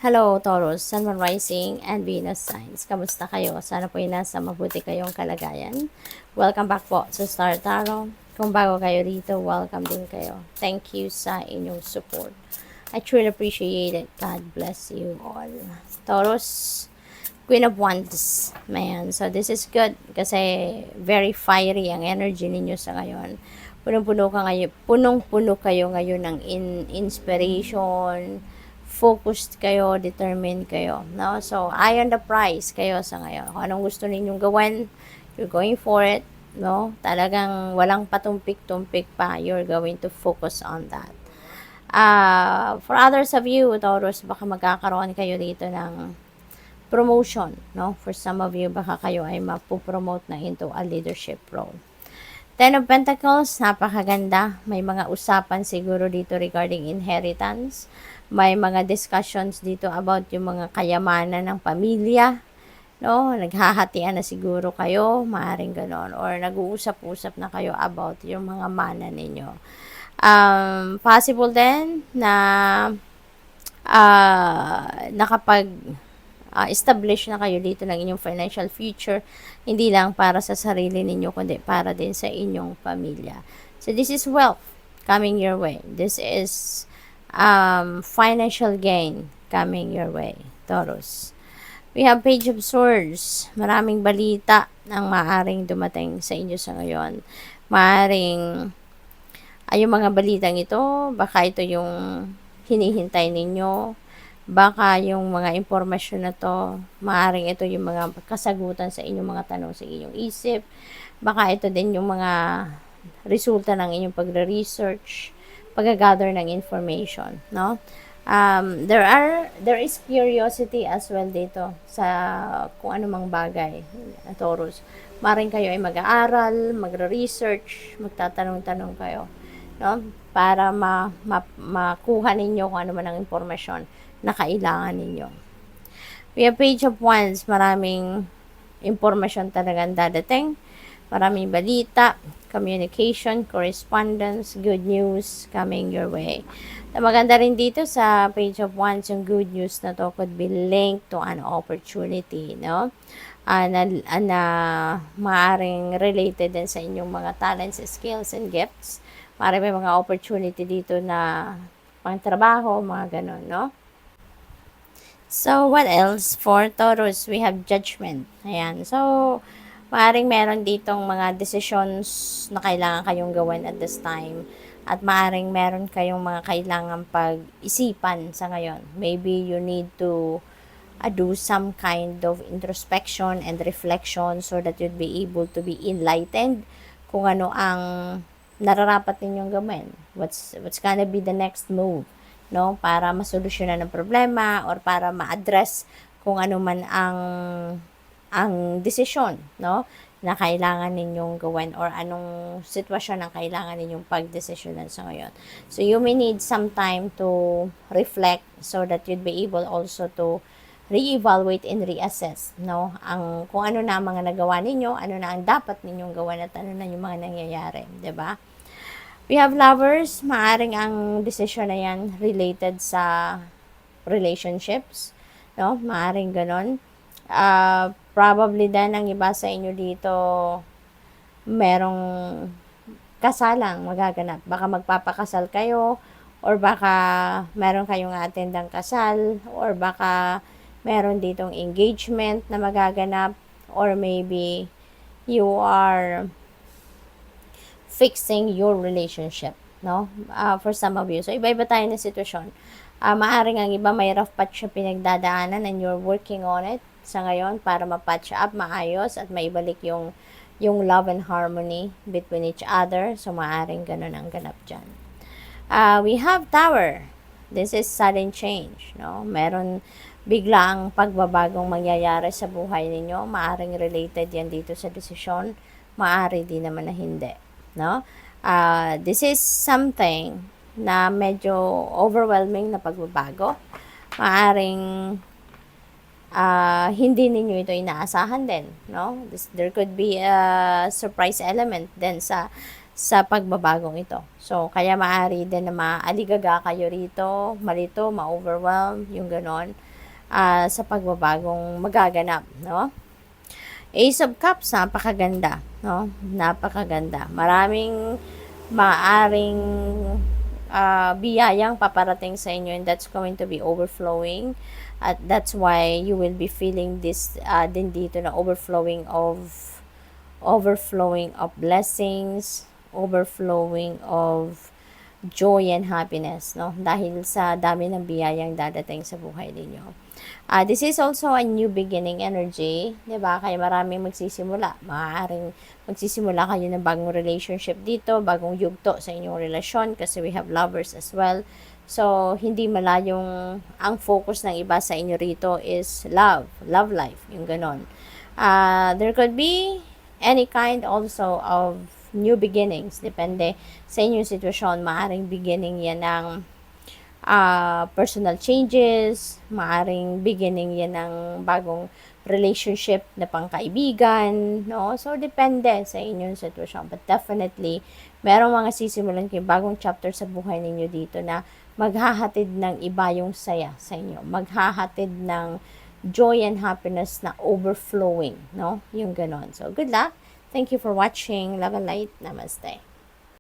Hello, Taurus, Sun, Moon Rising, and Venus Signs. Kamusta kayo? Sana po ay nasa mabuti kayong kalagayan. Welcome back po sa Star Tarot. Kung bago kayo rito, welcome din kayo. Thank you sa inyong support. I truly appreciate it. God bless you all. Taurus, Queen of Wands. Man, so this is good kasi very fiery ang energy ninyo sa ngayon. Punong-puno kayo ngayon ng inspiration, focused kayo, determined kayo, no? So, eye on the prize kayo sa ngayon. Kung anong gusto ninyong gawin, you're going for it, no? Talagang walang patumpik-tumpik pa. You're going to focus on that. For others of you, Taurus, baka magkakaroon kayo dito ng promotion, no? For some of you, baka kayo ay mapupromote na into a leadership role. Ten of Pentacles, napakaganda. May mga usapan siguro dito regarding inheritance. May mga discussions dito about yung mga kayamanan ng pamilya. No? Naghahatian na siguro kayo, maaaring ganon. Or nag-uusap-usap na kayo about yung mga mana ninyo. Possible din na nakapag establish na kayo dito ng inyong financial future, hindi lang para sa sarili ninyo, kundi para din sa inyong pamilya. So, this is wealth coming your way. This is financial gain coming your way, Taurus. We have Page of Swords. Maraming balita ang maaring dumating sa inyo sa ngayon. Maaring, yung mga balitang ito, baka ito yung hinihintay ninyo. Baka yung mga impormasyon na to, maaaring ito yung mga kasagutan sa inyong mga tanong sa inyong isip. Baka ito din yung mga resulta ng inyong pagre-research, pag-gather ng information, no? There is curiosity as well dito sa kung anumang bagay, Taurus. Maaaring kayo ay mag-aaral, magre-research, magtatanong-tanong kayo, no? Para makuha ninyo kung ano man ang impormasyon na kailangan ninyo. We have Page of Wands. Maraming impormasyon talagang dadating. Maraming balita, communication, correspondence, good news coming your way. Na maganda rin dito sa Page of Wands, yung good news na to could be linked to an opportunity, no? Na maaring related din sa inyong mga talents, skills, and gifts. Maaaring may mga opportunity dito na pang trabaho, mga ganun, no? So, what else? For Taurus, we have Judgment. Ayan. So, maaaring meron ditong mga decisions na kailangan kayong gawin at this time. At maaaring meron kayong mga kailangan pag-isipan sa ngayon. Maybe you need to do some kind of introspection and reflection so that you'd be able to be enlightened kung ano ang nararapat ninyong gawin. What's gonna be the next move, no? Para masolusyonan ng problema or para ma-address kung ano man ang desisyon, no? Na kailangan ninyong gawin or anong sitwasyon ang kailangan ninyong pagdesisyonan sa ngayon. So, you may need some time to reflect so that you'd be able also to re-evaluate and reassess, no? Kung ano na ang mga nagawa ninyo, ano na ang dapat ninyong gawin at ano na yung mga nangyayari, 'di ba? We have Lovers. Maaring ang decision na yan related sa relationships, no? Maaring ganon. Probably din ang iba sa inyo dito merong kasalang magaganap. Baka magpapakasal kayo, or baka meron kayong attendang kasal, or baka meron ditong engagement na magaganap, or maybe you are fixing your relationship, no? For some of you. So, iba-iba tayo ng sitwasyon. Maaring ang iba may rough patch na pinagdadaanan and you're working on it sa ngayon para ma-patch up, maayos, at maibalik yung love and harmony between each other. So, maaring ganun ang ganap dyan. We have Tower. This is sudden change, no? Meron biglaang pagbabagong mangyayari sa buhay ninyo. Maaring related yan dito sa desisyon. Maari din naman na hindi, no? This is something na medyo overwhelming na pagbabago. Maaring hindi ninyo ito inaasahan din, no? There could be a surprise element din sa pagbabagong ito. So, kaya maaari din na maaligaga kayo rito, malito, ma-overwhelm, yung ganon. sa pagbabagong magaganap, no? Ace of Cups, napakaganda, no? Napakaganda. Maraming maaring biyayang paparating sa inyo, and that's going to be overflowing. At that's why you will be feeling this din dito na overflowing of blessings, overflowing of joy and happiness, no? Dahil sa dami ng biyayang dadating sa buhay ninyo. This is also a new beginning energy, 'di ba? Kaya maraming magsisimula. Maaaring magsisimula kayo ng bagong relationship dito, bagong yugto sa inyong relasyon kasi we have lovers as well. So, hindi malayong ang focus ng iba sa inyo rito is love life, yung ganon. There could be any kind also of new beginnings. Depende sa inyong sitwasyon. Maaring beginning yan ng personal changes, maaring beginning yan ng bagong relationship na pangkaibigan, no? So, depende sa inyong sitwasyon. But definitely, merong mga sisimulan kayo bagong chapter sa buhay ninyo dito na maghahatid ng iba yung saya sa inyo. Maghahatid ng joy and happiness na overflowing, no? Yung ganon. So, good luck. Thank you for watching. Love and light. Namaste.